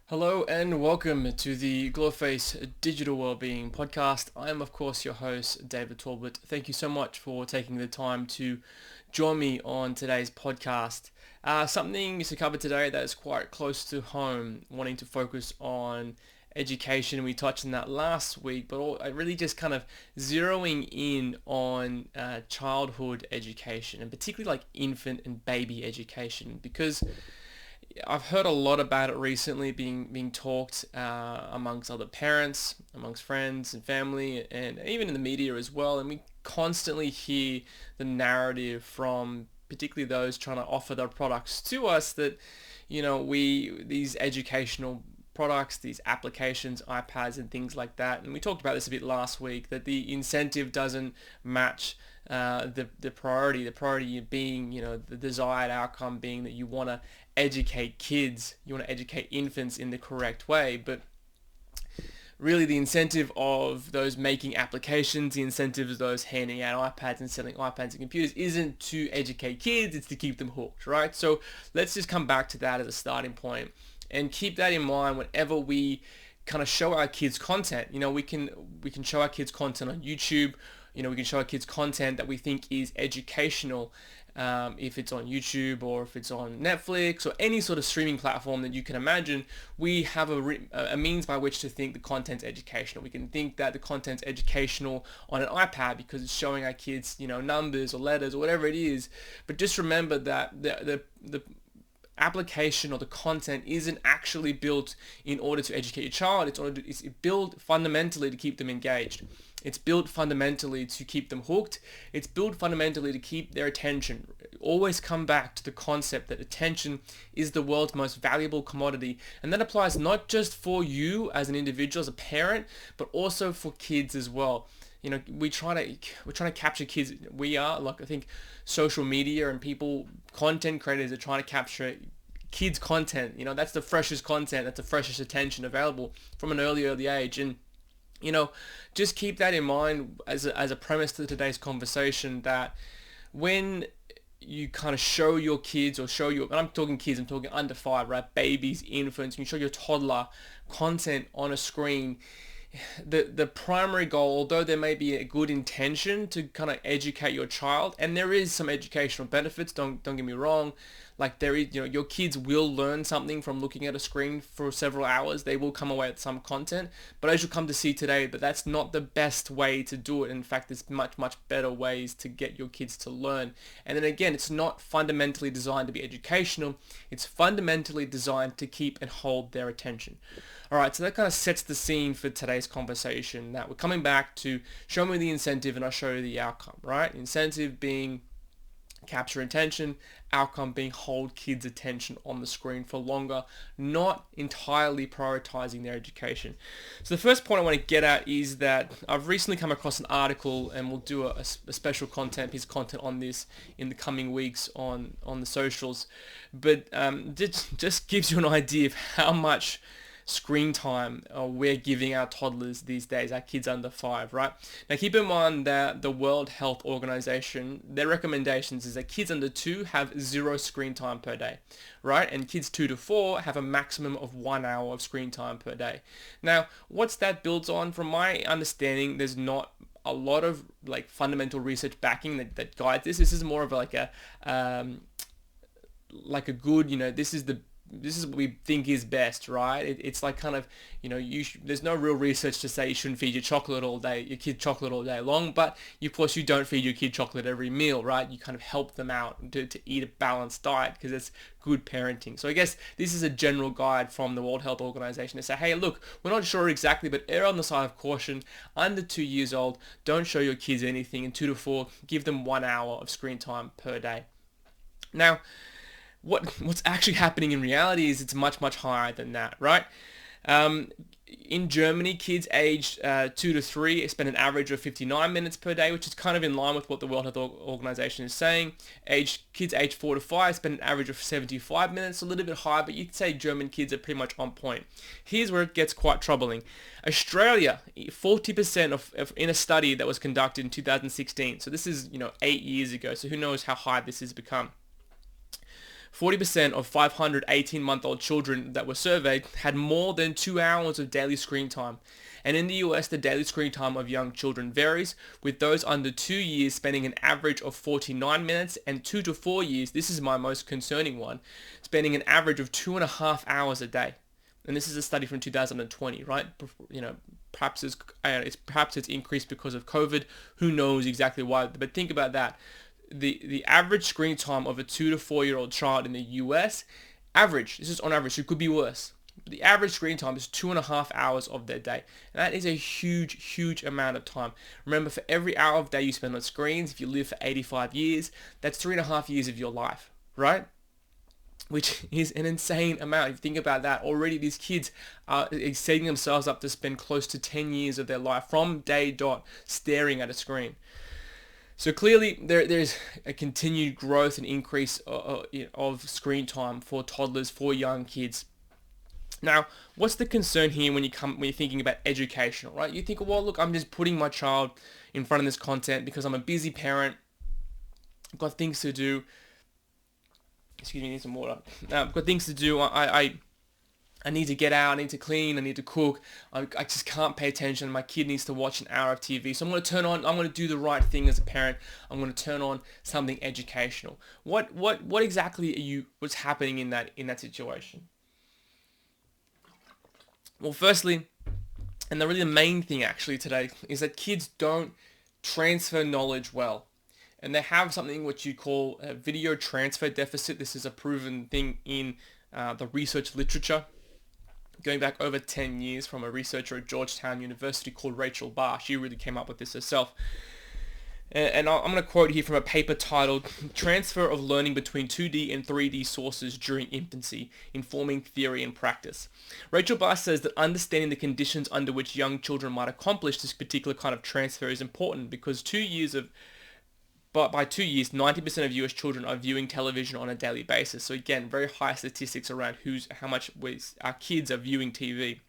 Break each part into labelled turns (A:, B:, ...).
A: Hello and welcome to the Glowface Digital Wellbeing Podcast. I am, of course, your host, David Talbot. Thank you so much for taking the time to join me on today's podcast. Something to cover today that is quite close to home, wanting to focus on education. We touched on that last week, but I really just kind of zeroing in on childhood education, and particularly like infant and baby education, because I've heard a lot about it recently being talked amongst other parents, amongst friends and family, and even in the media as well. And we constantly hear the narrative from particularly those trying to offer their products to us that, these educational products, these applications, iPads and things like that. And we talked about this a bit last week, that the incentive doesn't match the priority. The priority being, the desired outcome being that you want to educate kids, you want to educate infants in the correct way. But really the incentive of those making applications, the incentive of those handing out iPads and selling iPads and computers isn't to educate kids, it's to keep them hooked, right? So let's just come back to that as a starting point and keep that in mind whenever we kind of show our kids content. We can show our kids content on YouTube. We can show our kids content that we think is educational, if it's on YouTube or if it's on Netflix or any sort of streaming platform that you can imagine. We have a means by which to think the content's educational. We can think that the content's educational on an iPad because it's showing our kids, numbers or letters or whatever it is. But just remember that the application or the content isn't actually built in order to educate your child. It's built fundamentally to keep them engaged. It's built fundamentally to keep them hooked. It's built fundamentally to keep their attention. Always come back to the concept that attention is the world's most valuable commodity. And that applies not just for you as an individual, as a parent, but also for kids as well. We're trying to capture kids. I think social media and content creators are trying to capture kids content. That's the freshest content. That's the freshest attention available from an early age. And just keep that in mind as a premise to today's conversation, that when you kind of show your kids and I'm talking kids, I'm talking under 5, right? Babies, infants, you show your toddler content on a screen. The primary goal, although there may be a good intention to kind of educate your child, and there is some educational benefits, don't get me wrong, like there is, your kids will learn something from looking at a screen for several hours. They will come away with some content, but as you'll come to see today, but that's not the best way to do it. In fact, there's much better ways to get your kids to learn. And then again, it's not fundamentally designed to be educational. It's fundamentally designed to keep and hold their attention. All right, so that kind of sets the scene for today's conversation, that we're coming back to show me the incentive and I'll show you the outcome, right? Incentive being capture attention, outcome being hold kids' attention on the screen for longer, not entirely prioritizing their education. So the first point I want to get at is that I've recently come across an article, and we'll do a special piece of content on this in the coming weeks on the socials, but just gives you an idea of how much screen time we're giving our toddlers these days, our kids under 5, right? Now keep in mind that the World Health Organization, their recommendations is that kids under 2 have 0 screen time per day, right? And kids 2 to 4 have a maximum of 1 hour of screen time per day. Now, what's that built on? From my understanding, there's not a lot of like fundamental research backing that guides this. This is more of like a good, this is what we think is best, right? It's like kind of, there's no real research to say you shouldn't feed your kid chocolate all day long, but of course you don't feed your kid chocolate every meal, right? You kind of help them out to eat a balanced diet because it's good parenting. So I guess this is a general guide from the World Health Organization to say, hey, look, we're not sure exactly, but err on the side of caution. Under 2 years old, don't show your kids anything, and 2 to 4, give them 1 hour of screen time per day. Now, what's actually happening in reality is it's much higher than that, right? In Germany, kids aged 2 to 3 spend an average of 59 minutes per day, which is kind of in line with what the World Health Organization is saying. Kids aged 4 to 5 spend an average of 75 minutes, a little bit higher, but you'd say German kids are pretty much on point. Here's where it gets quite troubling. Australia, 40% of in a study that was conducted in 2016, so this is 8 years ago, so who knows how high this has become. 40% of 518-month-old children that were surveyed had more than 2 hours of daily screen time. And in the US, the daily screen time of young children varies, with those under 2 years spending an average of 49 minutes, and 2 to 4 years, this is my most concerning one, spending an average of 2.5 hours a day. And this is a study from 2020, right? Perhaps it's increased because of COVID. Who knows exactly why? But think about that. The average screen time of a 2 to 4 year old child in the US, this is on average, it could be worse. The average screen time is 2.5 hours of their day. And that is a huge, huge amount of time. Remember, for every hour of day you spend on screens, if you live for 85 years, that's 3.5 years of your life, right? Which is an insane amount. If you think about that, already these kids are setting themselves up to spend close to 10 years of their life from day dot staring at a screen. So clearly there's a continued growth and increase of screen time for toddlers, for young kids. Now, what's the concern here when you're thinking about educational, right? You think, well, look, I'm just putting my child in front of this content because I'm a busy parent. I've got things to do. Excuse me, I need some water. I've got things to do. I need to get out. I need to clean. I need to cook. I just can't pay attention. My kid needs to watch an hour of TV. So I'm going to do the right thing as a parent. I'm going to turn on something educational. What exactly what's happening in that situation? Well, firstly, and the main thing actually today, is that kids don't transfer knowledge well. And they have something which you call a video transfer deficit. This is a proven thing in the research literature, going back over 10 years, from a researcher at Georgetown University called Rachel Barr. She really came up with this herself. And I'm going to quote here from a paper titled "Transfer of Learning Between 2D and 3D Sources During Infancy, Informing Theory and Practice." Rachel Barr says that understanding the conditions under which young children might accomplish this particular kind of transfer is important, because by 2 years, 90% of US children are viewing television on a daily basis. So again, very high statistics around how much our kids are viewing TV.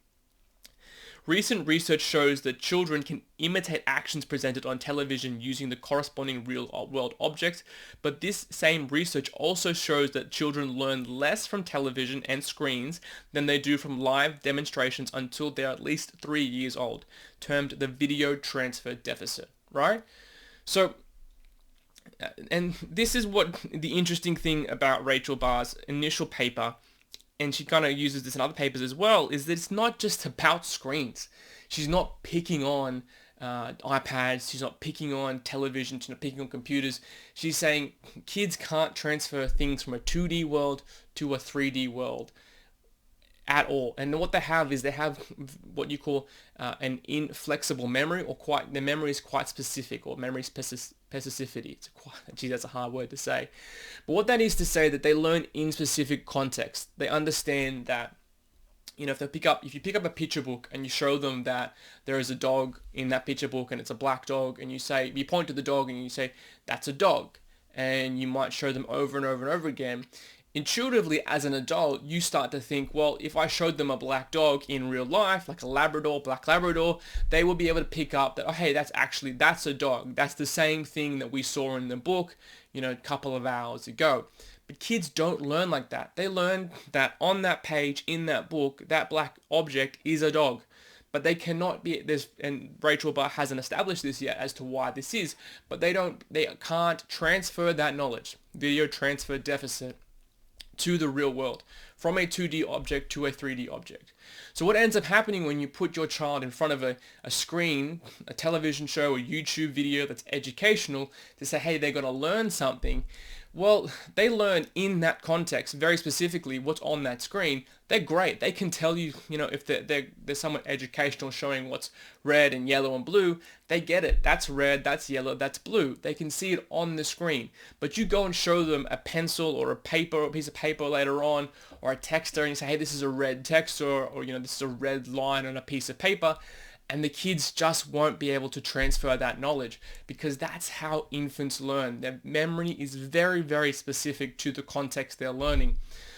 A: Recent research shows that children can imitate actions presented on television using the corresponding real-world objects, but this same research also shows that children learn less from television and screens than they do from live demonstrations until they're at least 3 years old, termed the video transfer deficit, right? So, and this is what the interesting thing about Rachel Barr's initial paper, and she kind of uses this in other papers as well, is that it's not just about screens. She's not picking on iPads, she's not picking on television, she's not picking on computers. She's saying kids can't transfer things from a 2D world to a 3D world at all. And what they have is what you call an inflexible memory, or their memory is quite specific, or memory specificity. That's a hard word to say. But what that is to say that they learn in specific context. They understand that, if you pick up a picture book and you show them that there is a dog in that picture book and it's a black dog, and you point to the dog and you say, that's a dog. And you might show them over and over and over again. Intuitively, as an adult, you start to think, well, if I showed them a black dog in real life, like a black Labrador, they will be able to pick up that, oh, hey, that's a dog. That's the same thing that we saw in the book, a couple of hours ago. But kids don't learn like that. They learn that on that page, in that book, that black object is a dog. But they cannot be this, and Rachel Barr hasn't established this yet as to why this is, but they can't transfer that knowledge. Video transfer deficit to the real world, from a 2D object to a 3D object. So what ends up happening when you put your child in front of a screen, a television show, a YouTube video that's educational, to say, hey, they're going to learn something, well, they learn in that context, very specifically what's on that screen. They're great. They can tell you, if they're somewhat educational, showing what's red and yellow and blue. They get it. That's red, that's yellow, that's blue. They can see it on the screen. But you go and show them a pencil or a piece of paper later on, or a texter, and you say, hey, this is a red text, or this is a red line on a piece of paper. And the kids just won't be able to transfer that knowledge, because that's how infants learn. Their memory is very, very specific to the context they're learning.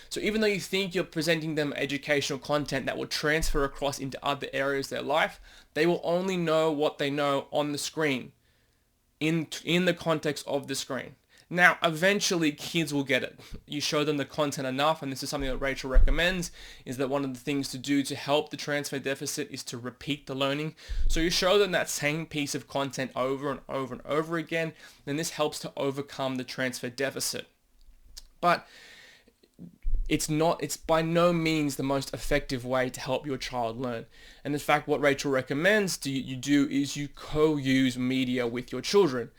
A: So even though you think you're presenting them educational content that will transfer across into other areas of their life, they will only know what they know on the screen, in the context of the screen. Now, eventually kids will get it. You show them the content enough, and this is something that Rachel recommends, is that one of the things to do to help the transfer deficit is to repeat the learning. So you show them that same piece of content over and over and over again, then this helps to overcome the transfer deficit. But it's by no means the most effective way to help your child learn. And in fact, what Rachel recommends you do is you co-use media with your children.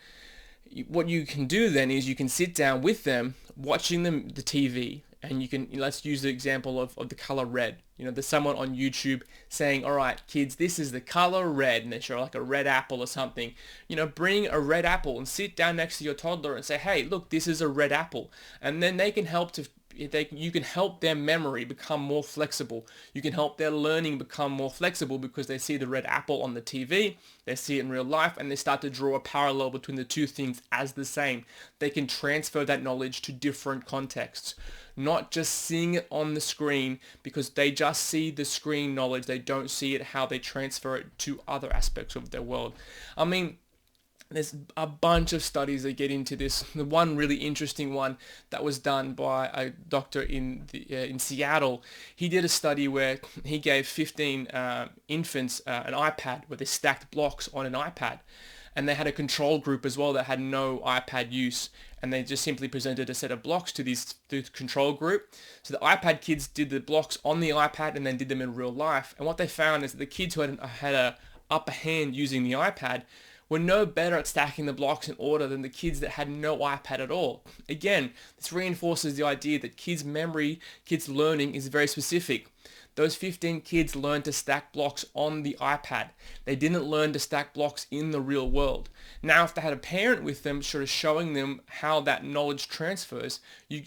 A: What you can do then is you can sit down with them watching them the TV, and let's use the example of the color red. There's someone on YouTube saying, all right, kids, this is the color red, and they show like a red apple or something. Bring a red apple and sit down next to your toddler and say, hey, look, this is a red apple. And then you can help their memory become more flexible. You can help their learning become more flexible because they see the red apple on the TV, they see it in real life, and they start to draw a parallel between the two things as the same. They can transfer that knowledge to different contexts, not just seeing it on the screen, because they just see the screen knowledge. They don't see it how they transfer it to other aspects of their world. I mean, there's a bunch of studies that get into this. The one really interesting one that was done by a doctor in Seattle, he did a study where he gave 15 infants an iPad, where they stacked blocks on an iPad. And they had a control group as well that had no iPad use. And they just simply presented a set of blocks to the control group. So the iPad kids did the blocks on the iPad and then did them in real life. And what they found is that the kids who had a upper hand using the iPad were no better at stacking the blocks in order than the kids that had no iPad at all. Again, this reinforces the idea that kids' memory, kids' learning is very specific. Those 15 kids learned to stack blocks on the iPad. They didn't learn to stack blocks in the real world. Now, if they had a parent with them sort of showing them how that knowledge transfers,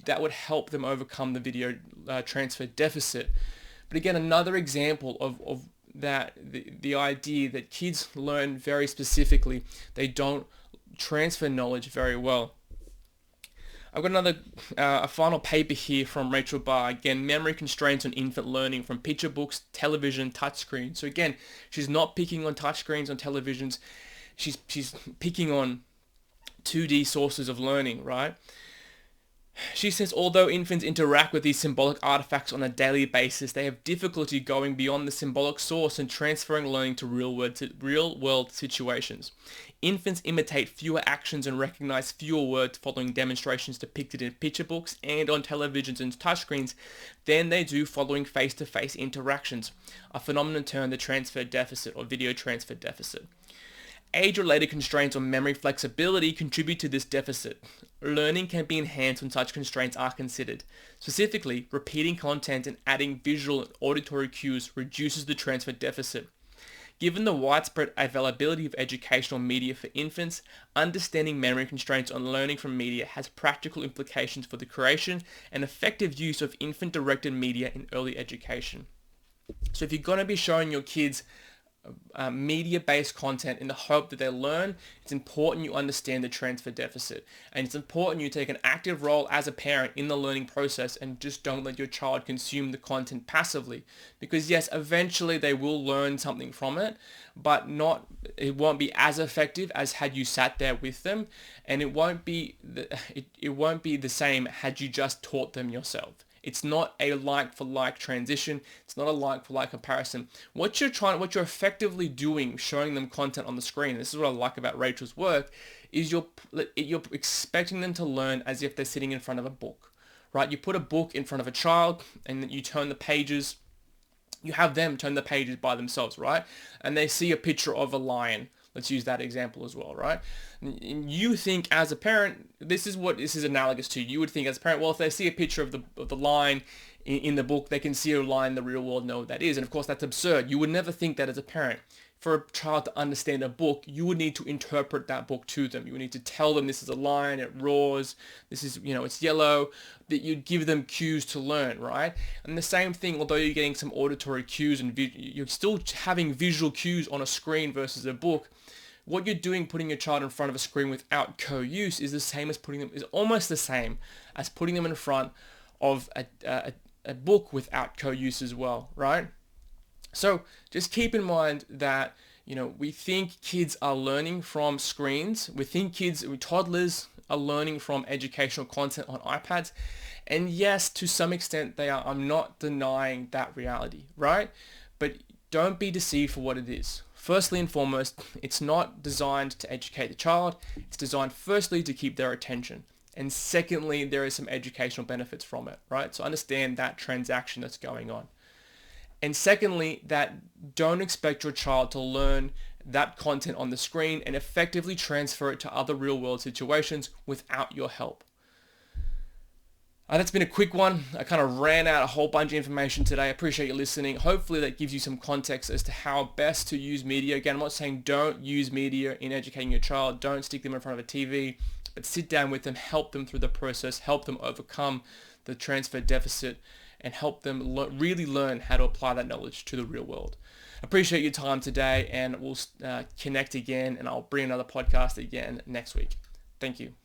A: that would help them overcome the video transfer deficit. But again, another example of that the idea that kids learn very specifically, they don't transfer knowledge very well. I've got a final paper here from Rachel Barr. Again, memory constraints on infant learning from picture books, television, touchscreens. So again, she's not picking on touchscreens on televisions. She's picking on 2D sources of learning, right? She says, although infants interact with these symbolic artifacts on a daily basis, they have difficulty going beyond the symbolic source and transferring learning to real-world situations. Infants imitate fewer actions and recognize fewer words following demonstrations depicted in picture books and on televisions and touchscreens than they do following face-to-face interactions, a phenomenon termed the transfer deficit or video transfer deficit. Age-related constraints on memory flexibility contribute to this deficit. Learning can be enhanced when such constraints are considered. Specifically, repeating content and adding visual and auditory cues reduces the transfer deficit. Given the widespread availability of educational media for infants, understanding memory constraints on learning from media has practical implications for the creation and effective use of infant-directed media in early education. So if you're going to be showing your kids media-based content in the hope that they learn, it's important you understand the transfer deficit, and it's important you take an active role as a parent in the learning process and just don't let your child consume the content passively, because yes, eventually they will learn something from it, but it won't be as effective as had you sat there with them, and it won't be the same had you just taught them yourself. It's not a like-for-like transition. It's not a like-for-like comparison. What you're effectively doing, showing them content on the screen, and this is what I like about Rachel's work, is you're expecting them to learn as if they're sitting in front of a book, right? You put a book in front of a child, and you turn the pages. You have them turn the pages by themselves, right? And they see a picture of a lion. Let's use that example as well, right? You think as a parent, this is analogous to. You would think as a parent, well, if they see a picture of the lion in the book, they can see a lion in the real world, know what that is. And of course, that's absurd. You would never think that as a parent. For a child to understand a book, you would need to interpret that book to them. You would need to tell them this is a lion, it roars, this is, it's yellow, that you'd give them cues to learn, right? And the same thing, although you're getting some auditory cues and you're still having visual cues on a screen versus a book, what you're doing putting your child in front of a screen without co-use is almost the same as putting them in front of a book without co-use as well, right? So just keep in mind that We think kids are learning from screens. We think toddlers are learning from educational content on iPads. And yes, to some extent they are. I'm not denying that reality, right? But don't be deceived for what it is. Firstly and foremost, it's not designed to educate the child. It's designed firstly to keep their attention. And secondly, there is some educational benefits from it, right? So understand that transaction that's going on. And secondly, that don't expect your child to learn that content on the screen and effectively transfer it to other real world situations without your help. That's been a quick one. I kind of ran out a whole bunch of information today. I appreciate you listening. Hopefully that gives you some context as to how best to use media. Again, I'm not saying don't use media in educating your child. Don't stick them in front of a TV, but sit down with them, help them through the process, help them overcome the transfer deficit, and help them really learn how to apply that knowledge to the real world. Appreciate your time today, and we'll connect again, and I'll bring another podcast again next week. Thank you.